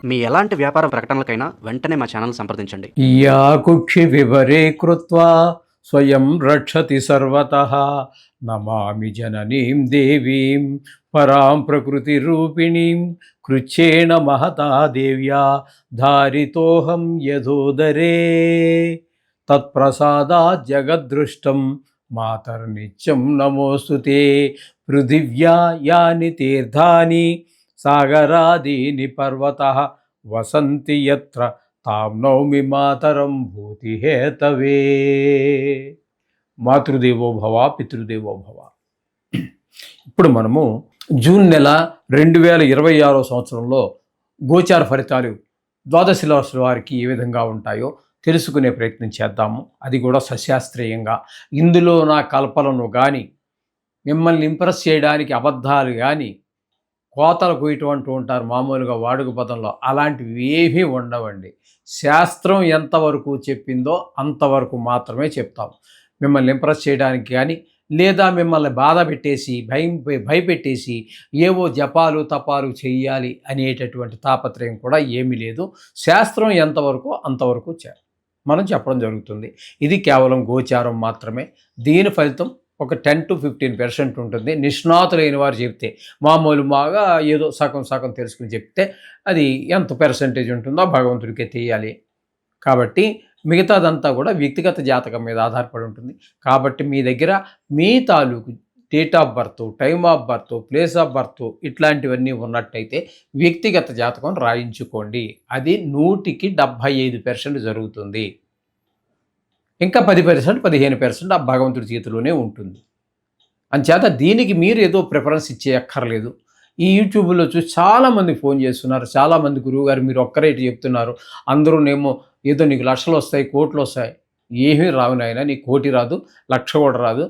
మీ ఎలాంటి వ్యాపార ప్రకటనలకైనా వెంటనే మా ఛానల్ సంప్రదించండి. యా కుక్షి వివరే కృత్వా స్వయం రక్షతి సర్వతః నమామి జననీం దేవీం పరాం ప్రకృతి రూపిణీం కృచ్ఛేన మహతా దేవ్యా ధారితోహం యథోదరే తత్ప్రసాదాత్ జగద్దృష్టం మాతర్నిత్యం నమోస్తుతే పృథివ్యా యాని తీర్థాని సాగరాదీని పర్వతః వసంతి యత్ర తాం నౌమి మాతరం భూతిహేతవే. మాతృదేవో భవ పితృదేవో భవ. ఇప్పుడు మనము జూన్ నెల 2026 సంవత్సరంలో గోచార ఫలితాలు ద్వాదశ రాశుల వారికి ఏ విధంగా ఉంటాయో తెలుసుకునే ప్రయత్నం చేద్దాము. అది కూడా సశాస్త్రీయంగా. ఇందులో నా కల్పనను కానీ మిమ్మల్ని ఇంప్రెస్ చేయడానికి అబద్ధాలు కానీ కోతలు కొయ్యటం ఉంటారు మామూలుగా వాడుక పదంలో, అలాంటివి ఏమీ ఉండవండి. శాస్త్రం ఎంతవరకు చెప్పిందో అంతవరకు మాత్రమే చెప్తాం. మిమ్మల్ని ఇంప్రెస్ చేయడానికి కానీ లేదా మిమ్మల్ని బాధ పెట్టేసి భయపెట్టేసి ఏవో జపాలు తపాలు చెయ్యాలి అనేటటువంటి తాపత్రయం కూడా ఏమీ లేదు. శాస్త్రం ఎంతవరకు అంతవరకు మనం చెప్పడం జరుగుతుంది. ఇది కేవలం గోచారం మాత్రమే. దీని ఫలితం ఒక 10 to 15% ఉంటుంది. నిష్ణాతులైన వారు చెప్తే, మామూలుగా ఏదో సగం సగం తెలుసుకుని చెప్తే అది ఎంత పర్సెంటేజ్ ఉంటుందో భగవంతుడికే తెలియాలి. కాబట్టి మిగతాదంతా కూడా వ్యక్తిగత జాతకం మీద ఆధారపడి ఉంటుంది. కాబట్టి మీ దగ్గర మీ తాలూకు date of birth, time of birth, place of birth ఇట్లాంటివన్నీ ఉన్నట్టయితే వ్యక్తిగత జాతకం రాయించుకోండి. అది 100కి 75% జరుగుతుంది. ఇంకా 10%, 15% ఆ భగవంతుడి చేతిలోనే ఉంటుంది. అంచేత దీనికి మీరు ఏదో ప్రిఫరెన్స్ ఇచ్చేయక్కర్లేదు. ఈ యూట్యూబ్లో చూసి చాలామంది ఫోన్ చేస్తున్నారు. చాలామంది గురువుగారు మీరు ఒక్కరేటి చెప్తున్నారు, అందరూనేమో ఏదో నీకు లక్షలు వస్తాయి, కోట్లు వస్తాయి. ఏమీ రావు నాయన, నీకు కోటి రాదు, లక్ష కూడా రాదు.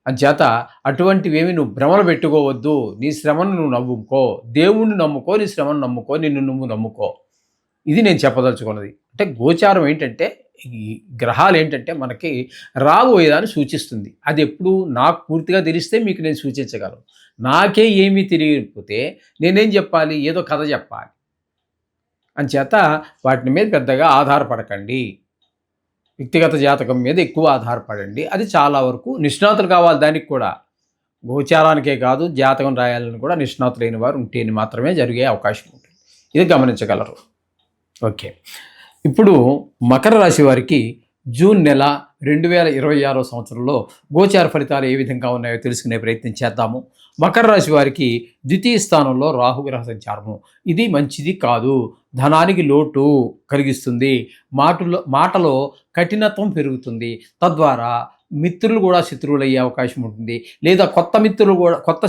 అంచేత అటువంటివేమి నువ్వు భ్రమలు పెట్టుకోవద్దు. నీ శ్రమను నువ్వు నమ్ముకో, దేవుణ్ణి నమ్ముకో, నీ శ్రమను నమ్ముకో, నిన్ను నువ్వు నమ్ముకో. ఇది నేను చెప్పదలుచుకున్నది. అంటే గోచారం ఏంటంటే, ఈ గ్రహాలు ఏంటంటే మనకి రాబోయేదాన్ని సూచిస్తుంది. అది ఎప్పుడు నాకు పూర్తిగా తెలిస్తే మీకు నేను సూచించగలను. నాకే ఏమీ తెలియకపోతే నేనేం చెప్పాలి? ఏదో కథ చెప్పాలి. అంచేత వాటి మీద పెద్దగా ఆధారపడకండి. వ్యక్తిగత జాతకం మీద ఎక్కువ ఆధారపడండి. అది చాలా వరకు నిష్ణాతులు కావాలి. దానికి కూడా గోచారానికే కాదు, జాతకం రాయాలని కూడా నిష్ణాతులైన వారు ఉంటేనే మాత్రమే జరిగే అవకాశం ఉంటుంది. ఇది గమనించగలరు. ఓకే, ఇప్పుడు మకర రాశి వారికి జూన్ నెల 2026 సంవత్సరంలో గోచార ఫలితాలు ఏ విధంగా ఉన్నాయో తెలుసుకునే ప్రయత్నం చేద్దాము. మకర రాశి వారికి ద్వితీయ స్థానంలో రాహుగ్రహ సంచారము. ఇది మంచిది కాదు. ధనానికి లోటు కలిగిస్తుంది. మాటలో కఠినత్వం పెరుగుతుంది. తద్వారా మిత్రులు కూడా శత్రువులు అయ్యే అవకాశం ఉంటుంది. లేదా కొత్త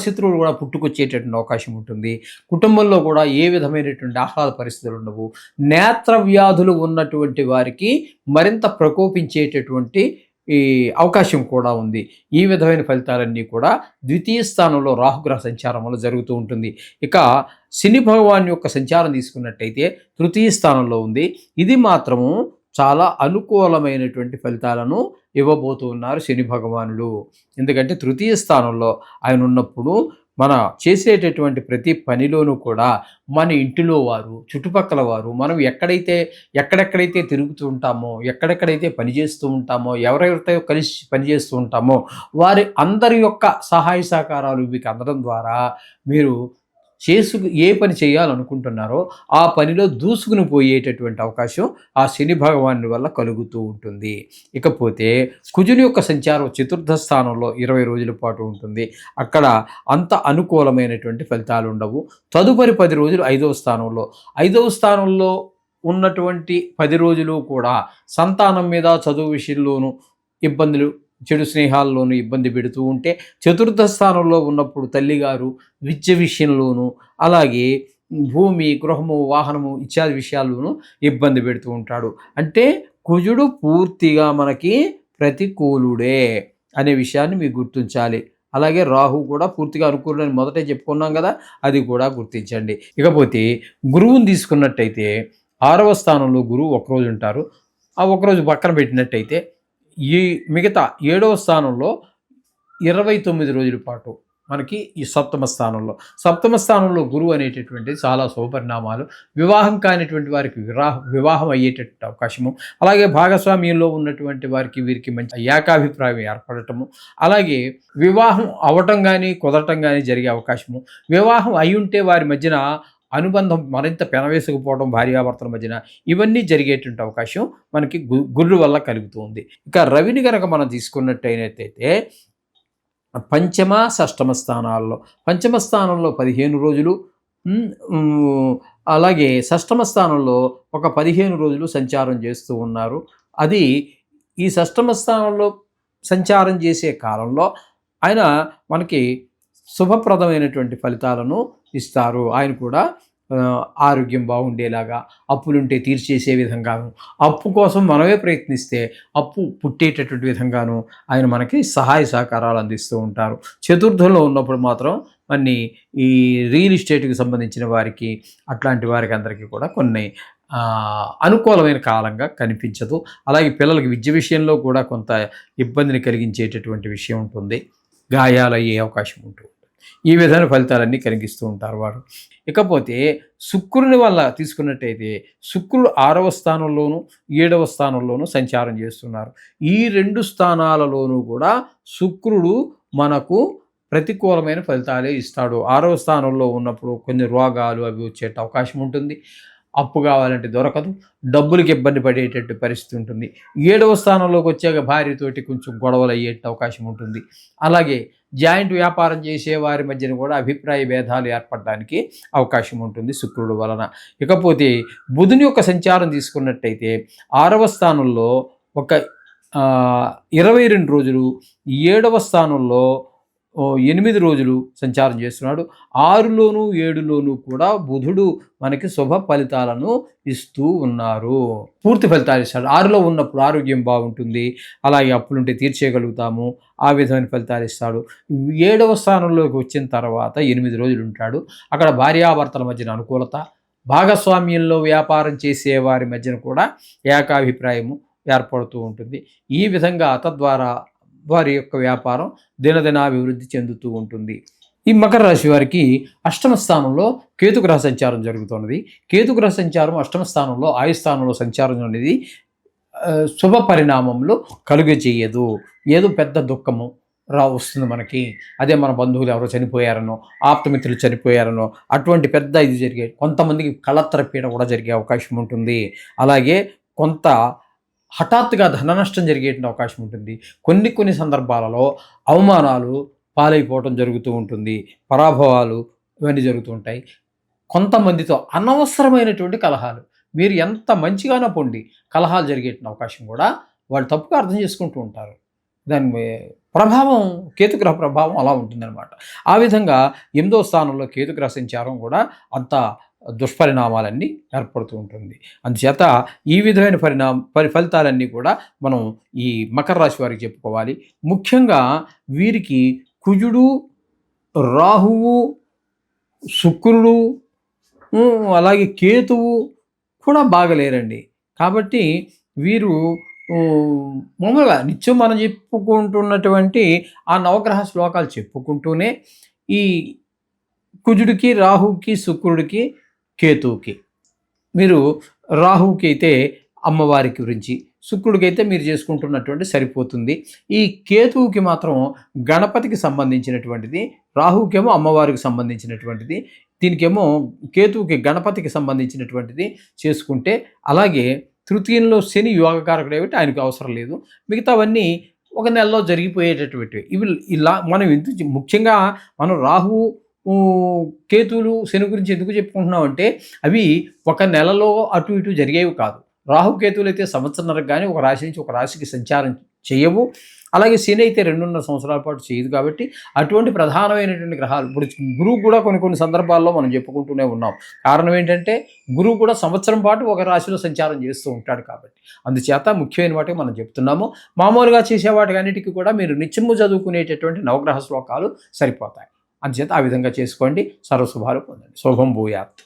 శత్రువులు కూడా పుట్టుకొచ్చేటటువంటి అవకాశం ఉంటుంది. కుటుంబంలో కూడా ఏ విధమైనటువంటి ఆహ్లాద పరిస్థితులు ఉండవు. నేత్ర వ్యాధులు ఉన్నటువంటి వారికి మరింత ప్రకోపించేటటువంటి ఈ అవకాశం కూడా ఉంది. ఈ విధమైన ఫలితాలన్నీ కూడా ద్వితీయ స్థానంలో రాహుగ్రహ సంచారం వల్ల జరుగుతూ ఉంటుంది. ఇక శని భగవాన్ యొక్క సంచారం తీసుకున్నట్టయితే తృతీయ స్థానంలో ఉంది. ఇది మాత్రము చాలా అనుకూలమైనటువంటి ఫలితాలను ఇవ్వబోతూ ఉన్నారు శని భగవానుడు. ఎందుకంటే తృతీయ స్థానంలో ఆయన ఉన్నప్పుడు మన చేసేటటువంటి ప్రతి పనిలోనూ కూడా మన ఇంటిలో వారు, చుట్టుపక్కల వారు, మనం ఎక్కడెక్కడైతే తిరుగుతూ ఉంటామో, ఎక్కడెక్కడైతే పనిచేస్తూ ఉంటామో, ఎవరెవరితో కలిసి పనిచేస్తూ ఉంటామో వారి అందరి యొక్క సహాయ సహకారాలు మీకు అందడం ద్వారా మీరు ఏ పని చేయాలనుకుంటున్నారో ఆ పనిలో దూసుకుని పోయేటటువంటి అవకాశం ఆ శని భగవాను వల్ల కలుగుతూ ఉంటుంది. ఇకపోతే కుజుని యొక్క సంచారం చతుర్థ స్థానంలో 20 రోజుల పాటు ఉంటుంది. అక్కడ అంత అనుకూలమైనటువంటి ఫలితాలు ఉండవు. తదుపరి 10 రోజులు 5వ స్థానంలో ఉన్నటువంటి 10 రోజులు కూడా సంతానం మీద, చదువు విషయంలోనూ ఇబ్బందులు, చెడు స్నేహాల్లోనూ ఇబ్బంది పెడుతూ ఉంటే, చతుర్థ స్థానంలో ఉన్నప్పుడు తల్లిగారు విద్య విషయంలోనూ, అలాగే భూమి, గృహము, వాహనము ఇత్యాది విషయాల్లోనూ ఇబ్బంది పెడుతూ ఉంటాడు. అంటే కుజుడు పూర్తిగా మనకి ప్రతికూలుడే అనే విషయాన్ని మీరు గుర్తించాలి. అలాగే రాహు కూడా పూర్తిగా అనుకూలని మొదటే చెప్పుకున్నాం కదా, అది కూడా గుర్తించండి. ఇకపోతే గురువుని తీసుకున్నట్టయితే 6వ స్థానంలో గురువు ఒకరోజు ఉంటారు. ఆ ఒకరోజు పక్కన పెట్టినట్టయితే ఈ మిగతా 7వ స్థానంలో 29 రోజుల పాటు మనకి ఈ సప్తమ స్థానంలో గురువు అనేటటువంటిది చాలా శుభపరిణామాలు. వివాహం కానిటువంటి వారికి వివాహం అయ్యేటటువంటి అవకాశము, అలాగే భాగస్వామ్యంలో ఉన్నటువంటి వారికి వీరికి మంచి ఏకాభిప్రాయం ఏర్పడటము, అలాగే వివాహం అవటం కానీ కుదరటం కానీ జరిగే అవకాశము, వివాహం అయి ఉంటే వారి మధ్యన అనుబంధం మరింత పెనవేసుకుపోవడం భార్యాభర్తల మధ్యన, ఇవన్నీ జరిగేటువంటి అవకాశం మనకి గురువు వల్ల కలుగుతుంది. ఇక రవిని కనుక మనం తీసుకున్నట్టయితే పంచమ షష్టమ స్థానాల్లో, పంచమ స్థానంలో 15 రోజులు, అలాగే షష్టమ స్థానంలో ఒక 15 రోజులు సంచారం చేస్తూ ఉన్నారు. అది ఈ షష్టమ స్థానంలో సంచారం చేసే కాలంలో ఆయన మనకి శుభప్రదమైనటువంటి ఫలితాలను ఇస్తారు. ఆయన కూడా ఆరోగ్యం బాగుండేలాగా, అప్పులుంటే తీర్చేసే విధంగాను, అప్పు కోసం మనమే ప్రయత్నిస్తే అప్పు పుట్టేటటువంటి విధంగాను ఆయన మనకి సహాయ సహకారాలు అందిస్తూ ఉంటారు. చతుర్థంలో ఉన్నప్పుడు మాత్రం మరి ఈ రియల్ ఎస్టేట్కి సంబంధించిన వారికి, అట్లాంటి వారికి అందరికీ కూడా కొన్ని అనుకూలమైన కాలంగా కనిపించదు. అలాగే పిల్లలకి విద్య విషయంలో కూడా కొంత ఇబ్బందిని కలిగించేటటువంటి విషయం ఉంటుంది, గాయాలు అయ్యే అవకాశం ఉంటుంది. ఈ విధమైన ఫలితాలన్నీ కలిగిస్తూ ఉంటారు వారు. ఇకపోతే శుక్రుని వల్ల తీసుకున్నట్టయితే శుక్రుడు 6వ స్థానంలోను 7వ స్థానంలోనూ సంచారం చేస్తున్నారు. ఈ 2 స్థానాలలోనూ కూడా శుక్రుడు మనకు ప్రతికూలమైన ఫలితాలే ఇస్తాడు. 6వ స్థానంలో ఉన్నప్పుడు కొన్ని రోగాలు అవి వచ్చే అవకాశం ఉంటుంది, అప్పు కావాలంటే దొరకదు, డబ్బులకి ఇబ్బంది పడేటట్టు పరిస్థితి ఉంటుంది. 7వ స్థానంలోకి వచ్చాక భార్యతోటి కొంచెం గొడవలు అయ్యే అవకాశం ఉంటుంది. అలాగే జాయింట్ వ్యాపారం చేసే వారి మధ్యన కూడా అభిప్రాయ భేదాలు ఏర్పడడానికి అవకాశం ఉంటుంది శుక్రుడు వలన. ఇకపోతే బుధుని యొక్క సంచారం తీసుకున్నట్టయితే 6వ స్థానంలో ఒక 22 రోజులు, 7వ స్థానంలో 8 రోజులు సంచారం చేస్తున్నాడు. 6లోను 7లోను కూడా బుధుడు మనకి శుభ ఫలితాలను ఇస్తూ ఉన్నారు, పూర్తి ఫలితాలు ఇస్తాడు. 6లో ఉన్నప్పుడు ఆరోగ్యం బాగుంటుంది, అలాగే అప్పులుంటే తీర్చేయగలుగుతాము, ఆ విధమైన ఫలితాలు ఇస్తాడు. 7వ స్థానంలోకి వచ్చిన తర్వాత 8 రోజులు ఉంటాడు. అక్కడ భార్యాభర్తల మధ్యన అనుకూలత, భాగస్వామ్యంలో వ్యాపారం చేసే వారి మధ్యన కూడా ఏకాభిప్రాయము ఏర్పడుతూ ఉంటుంది. ఈ విధంగా తద్వారా వారి యొక్క వ్యాపారం దినదినాభివృద్ధి చెందుతూ ఉంటుంది. ఈ మకర రాశి వారికి 8వ స్థానంలో కేతుగ్రహ సంచారం జరుగుతున్నది. కేతుగ్రహ సంచారం 8వ స్థానంలో ఆయుస్థానంలో సంచారం అనేది శుభ పరిణామంలో కలుగజేయదు. ఏదో పెద్ద దుఃఖము వస్తుంది మనకి, అదే మన బంధువులు ఎవరో చనిపోయారనో, ఆప్తమిత్రులు చనిపోయారనో, అటువంటి పెద్ద ఇది జరిగే, కొంతమందికి కళత్ర పీడ కూడా జరిగే అవకాశం ఉంటుంది. అలాగే కొంత హఠాత్తుగా ధన నష్టం జరిగేటువంటి అవకాశం ఉంటుంది. కొన్ని సందర్భాలలో అవమానాలు పాలైపోవటం జరుగుతూ ఉంటుంది, పరాభవాలు ఇవన్నీ జరుగుతూ ఉంటాయి. కొంతమందితో అనవసరమైనటువంటి కలహాలు, మీరు ఎంత మంచిగానో పొండి కలహాలు జరిగేటువంటి అవకాశం కూడా వాళ్ళు తప్పుగా అర్థం చేసుకుంటూ ఉంటారు. దాని ప్రభావం, కేతుగ్రహ ప్రభావం అలా ఉంటుందన్నమాట. ఆ విధంగా 8వ స్థానంలో కేతుగ్రహ సంచారం కూడా అంత దుష్పరిణామాలన్నీ ఏర్పడుతూ ఉంటుంది. అందుచేత ఈ విధమైన ఫలితాలన్నీ కూడా మనం ఈ మకర రాశి వారికి చెప్పుకోవాలి. ముఖ్యంగా వీరికి కుజుడు, రాహువు, శుక్రుడు, అలాగే కేతువు కూడా బాగలేరండి. కాబట్టి వీరు మామూలుగా నిత్యం మనం చెప్పుకుంటున్నటువంటి ఆ నవగ్రహ శ్లోకాలు చెప్పుకుంటూనే ఈ కుజుడికి, రాహుకి, శుక్రుడికి, కేతువుకి, మీరు రాహువుకి అయితే అమ్మవారి గురించి, శుక్రుడికి అయితే మీరు చేసుకుంటున్నటువంటి సరిపోతుంది. ఈ కేతువుకి మాత్రం గణపతికి సంబంధించినటువంటిది, రాహుకేమో అమ్మవారికి సంబంధించినటువంటిది, దీనికేమో కేతువుకి గణపతికి సంబంధించినటువంటిది చేసుకుంటే, అలాగే తృతీయంలో శని యోగకారకుడు ఏమిటి ఆయనకు అవసరం లేదు, మిగతావన్నీ ఒక నెలలో జరిగిపోయేటటువంటివి. ఇవి ఇలా మనం ఎందుకు ముఖ్యంగా మనం రాహు కేతువులు శని గురించి ఎందుకు చెప్పుకుంటున్నాం అంటే, అవి ఒక నెలలో అటు ఇటు జరిగేవి కాదు. రాహుకేతువులు అయితే సంవత్సరంన్నరకు కానీ ఒక రాశి నుంచి ఒక రాశికి సంచారం చేయవు. అలాగే శని అయితే 2.5 సంవత్సరాల పాటు చేయదు. కాబట్టి అటువంటి ప్రధానమైనటువంటి గ్రహాలు, ఇప్పుడు గురువు కూడా కొన్ని సందర్భాల్లో మనం చెప్పుకుంటూనే ఉన్నాం. కారణం ఏంటంటే గురువు కూడా సంవత్సరం పాటు ఒక రాశిలో సంచారం చేస్తూ ఉంటాడు. కాబట్టి అందుచేత ముఖ్యమైన వాటికి మనం చెప్తున్నాము. మామూలుగా చేసే వాటికి అన్నిటికీ కూడా మీరు నిత్యము చదువుకునేటటువంటి నవగ్రహ శ్లోకాలు సరిపోతాయి. అందుచేత ఆ విధంగా చేసుకోండి, సర్వశుభాలు పొందండి. శుభం భూయాత్.